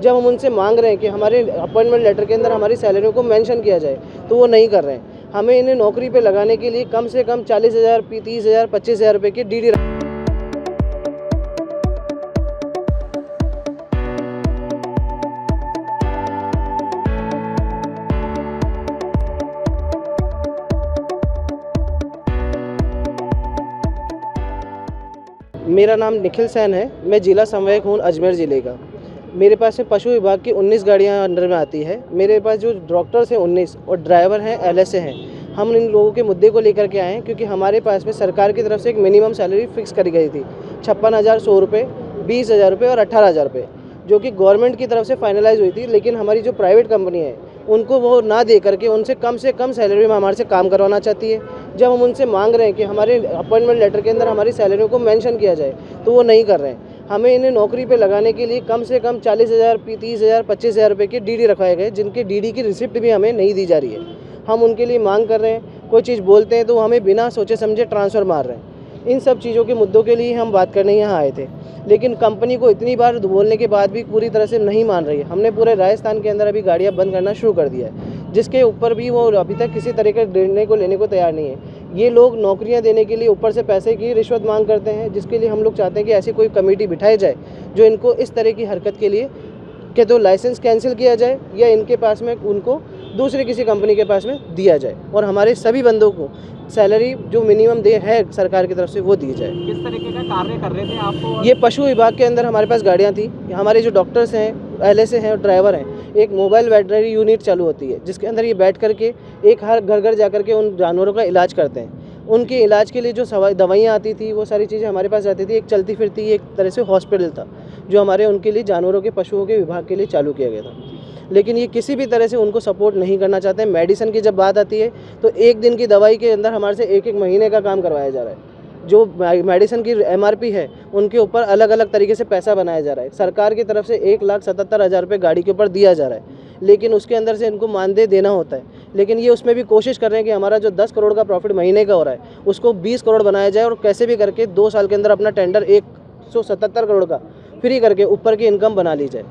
जब हम उनसे मांग रहे हैं कि हमारे अपॉइंटमेंट लेटर के अंदर हमारी सैलरी को मेंशन किया जाए तो वो नहीं कर रहे हैं। हमें इन्हें नौकरी पे लगाने के लिए कम से कम 40,000, 30,000, 25,000 रुपये की डीडी। मेरा नाम निखिल सैन है, मैं जिला समन्वयक हूँ अजमेर ज़िले का। मेरे पास में पशु विभाग की 19 गाड़ियाँ अंडर में आती है। मेरे पास जो डॉक्टर्स हैं 19 और ड्राइवर हैं LSA हैं। हम इन लोगों के मुद्दे को लेकर के आए हैं क्योंकि हमारे पास में सरकार की तरफ से एक मिनिमम सैलरी फिक्स करी गई थी 56,100 रुपये, 20,000 रुपये और 18,000 रुपये, जो कि गवर्नमेंट की तरफ से फाइनलाइज हुई थी। लेकिन हमारी जो प्राइवेट कंपनी है उनको वो ना दे करके उनसे कम सैलरी में हमारे से काम करवाना चाहती है। जब हम उनसे मांग रहे हैं कि हमारे अपॉइंटमेंट लेटर के अंदर हमारी सैलरी को मेंशन किया जाए तो वो नहीं कर रहे हैं। हमें इन्हें नौकरी पे लगाने के लिए कम से कम 40,000, 30,000, 25,000 रुपये की डीडी रखवाए गए, जिनके डीडी की रिसिप्ट भी हमें नहीं दी जा रही है। हम उनके लिए मांग कर रहे हैं, कोई चीज़ बोलते हैं तो हमें बिना सोचे समझे ट्रांसफ़र मार रहे हैं। इन सब चीज़ों के मुद्दों के लिए हम बात करने यहाँ आए थे, लेकिन कंपनी को इतनी बार बोलने के बाद भी पूरी तरह से नहीं मान रही है। हमने पूरे राजस्थान के अंदर अभी गाड़ियाँ बंद करना शुरू कर दिया है, जिसके ऊपर भी वो अभी तक किसी तरह के निर्णय को लेने को तैयार नहीं है। ये लोग नौकरियां देने के लिए ऊपर से पैसे की रिश्वत मांग करते हैं, जिसके लिए हम लोग चाहते हैं कि ऐसी कोई कमेटी बिठाई जाए जो इनको इस तरह की हरकत के लिए कि तो लाइसेंस कैंसिल किया जाए या इनके पास में उनको दूसरे किसी कंपनी के पास में दिया जाए और हमारे सभी बंदों को सैलरी जो मिनिमम दे है सरकार की तरफ से वो दी जाए। किस तरीके का कार्य कर रहे थे आप? ये पशु विभाग के अंदर हमारे पास गाड़ियाँ थी। हमारे जो डॉक्टर्स हैं, LSA हैं और ड्राइवर हैं, एक मोबाइल वेटनरी यूनिट चालू होती है जिसके अंदर ये बैठ करके एक हर घर जा करके उन जानवरों का इलाज करते हैं। उनके इलाज के लिए जो दवाइयाँ आती थी वो सारी चीज़ें हमारे पास रहती थी। एक चलती फिरती एक तरह से हॉस्पिटल था जो हमारे उनके लिए जानवरों के पशुओं के विभाग के लिए चालू किया गया था। लेकिन ये किसी भी तरह से उनको सपोर्ट नहीं करना चाहते हैं। मेडिसिन की जब बात आती है तो एक दिन की दवाई के अंदर हमारे से एक महीने का काम करवाया जा रहा है। जो मेडिसिन की MRP है उनके ऊपर अलग अलग तरीके से पैसा बनाया जा रहा है। सरकार की तरफ से 1,77,000 रुपये गाड़ी के ऊपर दिया जा रहा है, लेकिन उसके अंदर से इनको मानदेय देना होता है। लेकिन ये उसमें भी कोशिश कर रहे हैं कि हमारा जो 10 करोड़ का प्रॉफिट महीने का हो रहा है उसको 20 करोड़ बनाया जाए और कैसे भी करके 2 साल के अंदर अपना टेंडर 177 करोड़ का फ्री करके ऊपर की इनकम बना ली जाए।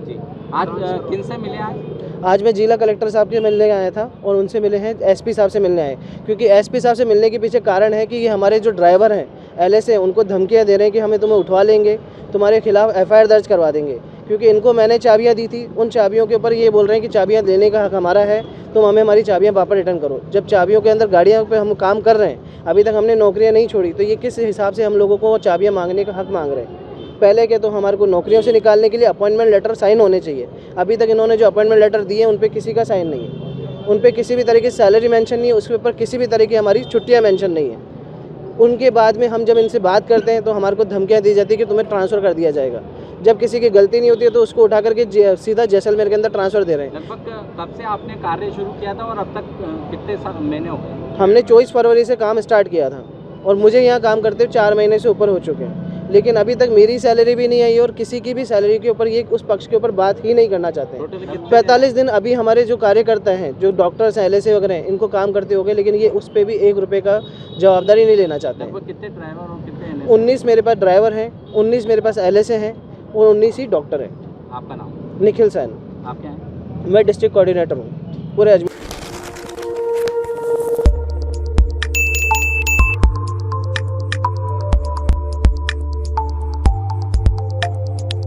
जी, आज किन से मिले? आज मैं जिला कलेक्टर साहब से मिलने आया था और उनसे मिले हैं SP साहब से मिलने आए, क्योंकि SP साहब से मिलने के पीछे कारण है कि ये हमारे जो ड्राइवर हैं LSA उनको धमकियां दे रहे हैं कि हमें तुम्हें उठवा लेंगे, तुम्हारे खिलाफ FIR दर्ज करवा देंगे। क्योंकि इनको मैंने चाबियां दी थी, उन चाबियों के ऊपर ये बोल रहे हैं कि चाबियां देने का हक हमारा है, तुम हमें हमारी चाबियां वापस रिटर्न करो। जब चाबियों के अंदर गाड़ियों पे हम काम कर रहे हैं, अभी तक हमने नौकरियाँ नहीं छोड़ी, तो ये किस हिसाब से हम लोगों को चाबियाँ मांगने का हक मांग रहे हैं? पहले के तो हमारे को नौकरियों से निकालने के लिए अपॉइंटमेंट लेटर साइन होने चाहिए। अभी तक इन्होंने जो अपॉइंटमेंट लेटर दिए हैं उन पे किसी का साइन नहीं है, उन पे किसी भी तरह की सैलरी मेंशन नहीं है, उसके ऊपर किसी भी तरह की हमारी छुट्टियां मेंशन नहीं है। उनके बाद में हम जब इनसे बात करते हैं तो हमारे को धमकियां दी जाती है कि तुम्हें ट्रांसफ़र कर दिया जाएगा। जब किसी की गलती नहीं होती है तो उसको उठा करके सीधा जैसलमेर के अंदर ट्रांसफ़र दे रहे हैं। लगभग कब से आपने कार्य शुरू किया था और अब तक कितने महीने हो गए? हमने 24 फरवरी से काम स्टार्ट किया था और मुझे यहाँ काम करते 4 महीने से ऊपर हो चुके हैं, लेकिन अभी तक मेरी सैलरी भी नहीं आई और किसी की भी सैलरी के ऊपर ये उस पक्ष के ऊपर बात ही नहीं करना चाहते हैं। 45 दिन अभी हमारे जो कार्यकर्ता हैं, जो डॉक्टर्स हैं, LSA वगैरह हैं, इनको काम करते हो गए, लेकिन ये उस पर भी 1 रुपये का जवाबदारी नहीं लेना चाहते हैं। कितने ड्राइवर और कितने? 19 मेरे पास ड्राइवर हैं, 19 मेरे पास LSA हैं और 19 ही डॉक्टर हैं। आपका नाम? निखिल सैन। आप क्या हैं? मैं डिस्ट्रिक्ट कोऑर्डिनेटर हूँ पूरे अजमेर।